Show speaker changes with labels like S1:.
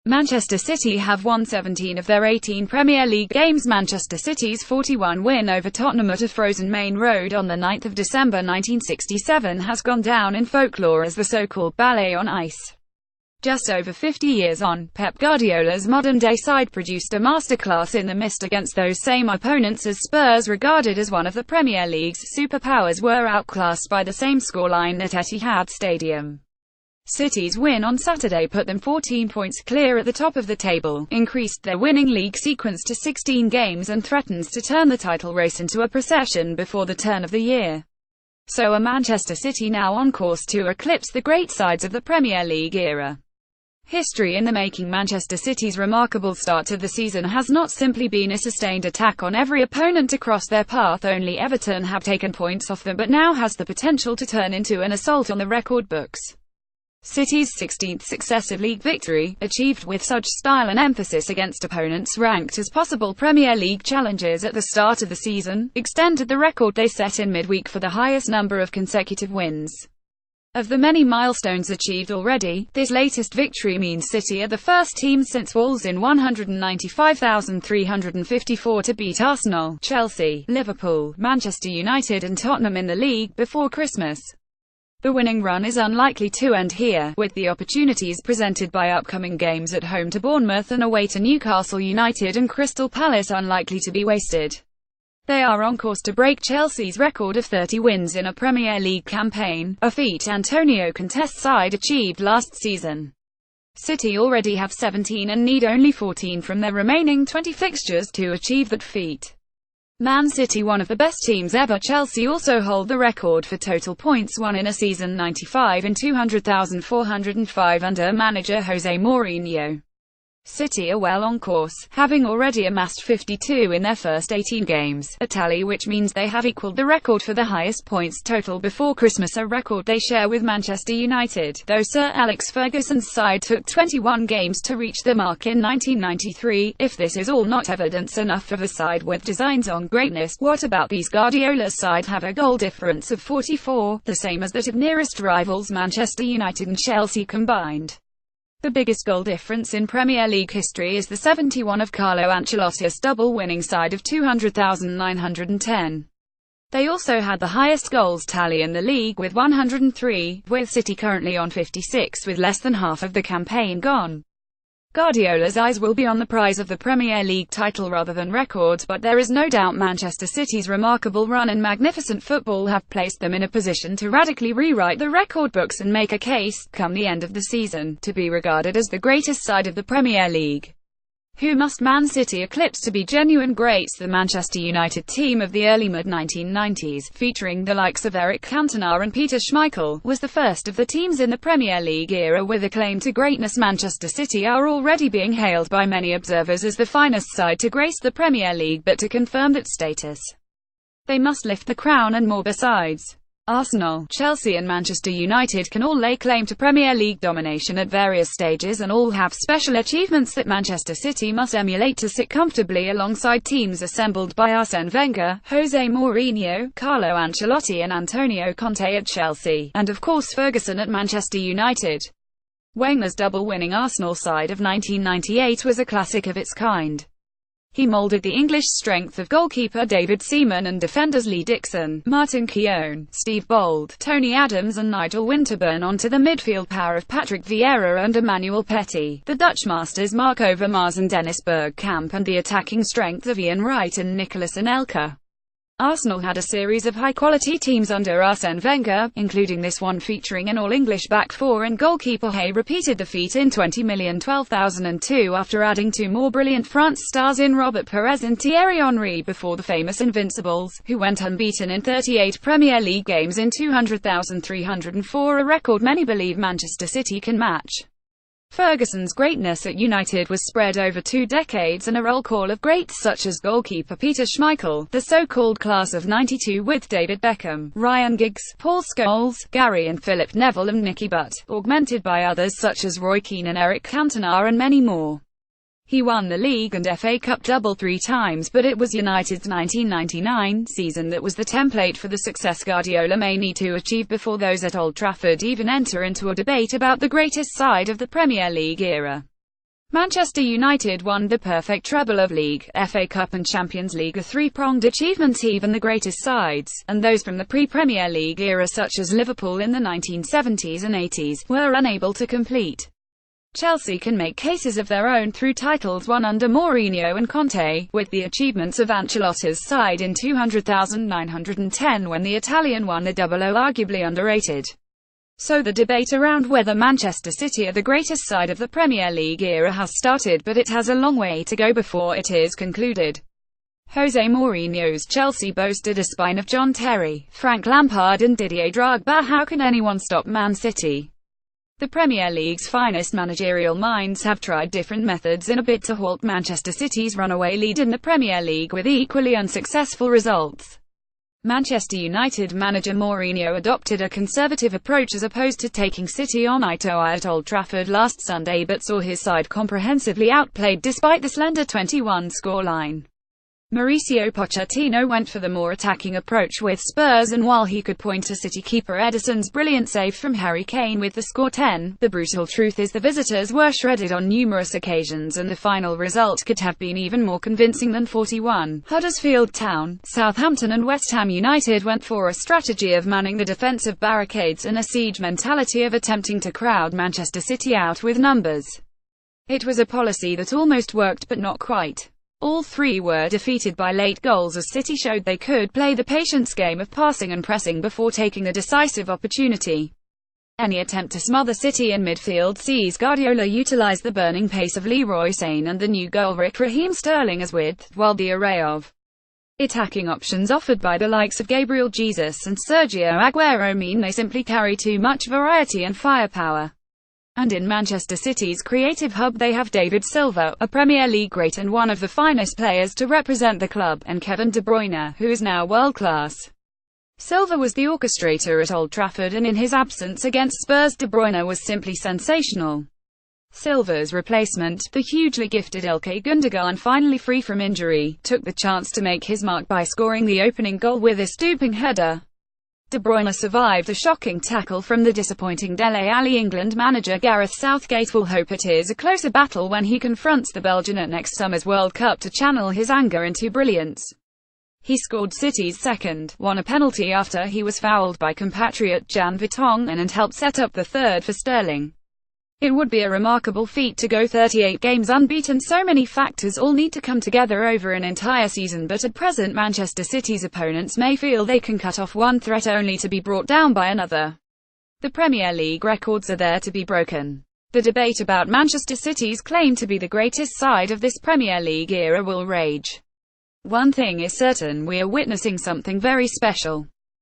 S1: Manchester City have won 17 of their 18 Premier League games. Manchester City's 41 win over Tottenham at a frozen Main Road on the 9th of December 1967 has gone down in folklore as the so-called ballet on ice. Just over 50 years on, Pep Guardiola's modern-day side produced a masterclass in the mist against those same opponents as Spurs, regarded as one of the Premier League's superpowers, were outclassed by the same scoreline at Etihad Stadium. City's win on Saturday put them 14 points clear at the top of the table, increased their winning league sequence to 16 games and threatens to turn the title race into a procession before the turn of the year. So are Manchester City now on course to eclipse the great sides of the Premier League era. History in the making. Manchester City's remarkable start to the season has not simply been a sustained attack on every opponent across their path. Only Everton have taken points off them, but now has the potential to turn into an assault on the record books. City's 16th successive league victory, achieved with such style and emphasis against opponents ranked as possible Premier League challengers at the start of the season, extended the record they set in midweek for the highest number of consecutive wins. Of the many milestones achieved already, this latest victory means City are the first team since Wolves in 195,354 to beat Arsenal, Chelsea, Liverpool, Manchester United and Tottenham in the league before Christmas. The winning run is unlikely to end here, with the opportunities presented by upcoming games at home to Bournemouth and away to Newcastle United and Crystal Palace unlikely to be wasted. They are on course to break Chelsea's record of 30 wins in a Premier League campaign, a feat Antonio Conte's side achieved last season. City already have 17 and need only 14 from their remaining 20 fixtures to achieve that feat. Man City, one of the best teams ever. Chelsea also hold the record for total points won in a season, 95 in 200,405 under manager Jose Mourinho. City are well on course, having already amassed 52 in their first 18 games, a tally which means they have equalled the record for the highest points total before Christmas, a record they share with Manchester United, though Sir Alex Ferguson's side took 21 games to reach the mark in 1993. If this is all not evidence enough of a side with designs on greatness, what about these? Guardiola's side have a goal difference of 44, the same as that of nearest rivals Manchester United and Chelsea combined. The biggest goal difference in Premier League history is the 71 of Carlo Ancelotti's double-winning side of 200,910. They also had the highest goals tally in the league with 103, with City currently on 56 with less than half of the campaign gone. Guardiola's eyes will be on the prize of the Premier League title rather than records, but there is no doubt Manchester City's remarkable run and magnificent football have placed them in a position to radically rewrite the record books and make a case, come the end of the season, to be regarded as the greatest side of the Premier League. Who must Man City eclipse to be genuine greats? The Manchester United team of the early mid-1990s, featuring the likes of Eric Cantona and Peter Schmeichel, was the first of the teams in the Premier League era with a claim to greatness. Manchester City are already being hailed by many observers as the finest side to grace the Premier League, but to confirm that status, they must lift the crown and more besides. Arsenal, Chelsea and Manchester United can all lay claim to Premier League domination at various stages and all have special achievements that Manchester City must emulate to sit comfortably alongside teams assembled by Arsène Wenger, Jose Mourinho, Carlo Ancelotti and Antonio Conte at Chelsea, and of course Ferguson at Manchester United. Wenger's double-winning Arsenal side of 1998 was a classic of its kind. He moulded the English strength of goalkeeper David Seaman and defenders Lee Dixon, Martin Keown, Steve Bold, Tony Adams and Nigel Winterburn onto the midfield power of Patrick Vieira and Emmanuel Petit, the Dutch masters Marc Overmars and Dennis Bergkamp, and the attacking strength of Ian Wright and Nicolas Anelka. Arsenal had a series of high-quality teams under Arsène Wenger, including this one featuring an all-English back four and goalkeeper Hay repeated the feat in 20,012,002 after adding two more brilliant France stars in Robert Perez and Thierry Henry before the famous Invincibles, who went unbeaten in 38 Premier League games in 200,304, a record many believe Manchester City can match. Ferguson's greatness at United was spread over 2 decades and a roll call of greats such as goalkeeper Peter Schmeichel, the so-called class of '92 with David Beckham, Ryan Giggs, Paul Scholes, Gary and Philip Neville and Nicky Butt, augmented by others such as Roy Keane and Eric Cantona and many more. He won the league and FA Cup double 3 times, but it was United's 1999 season that was the template for the success Guardiola may need to achieve before those at Old Trafford even enter into a debate about the greatest side of the Premier League era. Manchester United won the perfect treble of League, FA Cup and Champions League, a three-pronged achievement even the greatest sides, and those from the pre-Premier League era such as Liverpool in the 1970s and 80s, were unable to complete. Chelsea can make cases of their own through titles won under Mourinho and Conte, with the achievements of Ancelotti's side in 200,910 when the Italian won the double arguably underrated. So the debate around whether Manchester City are the greatest side of the Premier League era has started, but it has a long way to go before it is concluded. Jose Mourinho's Chelsea boasted a spine of John Terry, Frank Lampard and Didier Drogba. How can anyone stop Man City? The Premier League's finest managerial minds have tried different methods in a bid to halt Manchester City's runaway lead in the Premier League with equally unsuccessful results. Manchester United manager Mourinho adopted a conservative approach as opposed to taking City on eye-to-eye at Old Trafford last Sunday, but saw his side comprehensively outplayed despite the slender 21 scoreline. Mauricio Pochettino went for the more attacking approach with Spurs, and while he could point to City keeper Ederson's brilliant save from Harry Kane with the score 10, the brutal truth is the visitors were shredded on numerous occasions and the final result could have been even more convincing than 41. Huddersfield Town, Southampton and West Ham United went for a strategy of manning the defensive barricades and a siege mentality of attempting to crowd Manchester City out with numbers. It was a policy that almost worked but not quite. All three were defeated by late goals as City showed they could play the patience game of passing and pressing before taking the decisive opportunity. Any attempt to smother City in midfield sees Guardiola utilize the burning pace of Leroy Sane and the new goalrick Raheem Sterling as width, while the array of attacking options offered by the likes of Gabriel Jesus and Sergio Aguero mean they simply carry too much variety and firepower. And in Manchester City's creative hub they have David Silva, a Premier League great and one of the finest players to represent the club, and Kevin De Bruyne, who is now world-class. Silva was the orchestrator at Old Trafford, and in his absence against Spurs De Bruyne was simply sensational. Silva's replacement, the hugely gifted Ilkay Gundogan, finally free from injury, took the chance to make his mark by scoring the opening goal with a stooping header. De Bruyne survived a shocking tackle from the disappointing Dele Alli. England manager Gareth Southgate will hope it is a closer battle when he confronts the Belgian at next summer's World Cup to channel his anger into brilliance. He scored City's second, won a penalty after he was fouled by compatriot Jan Vertonghen, and helped set up the third for Sterling. It would be a remarkable feat to go 38 games unbeaten. So many factors all need to come together over an entire season, but at present Manchester City's opponents may feel they can cut off one threat only to be brought down by another. The Premier League records are there to be broken. The debate about Manchester City's claim to be the greatest side of this Premier League era will rage. One thing is certain: we are witnessing something very special.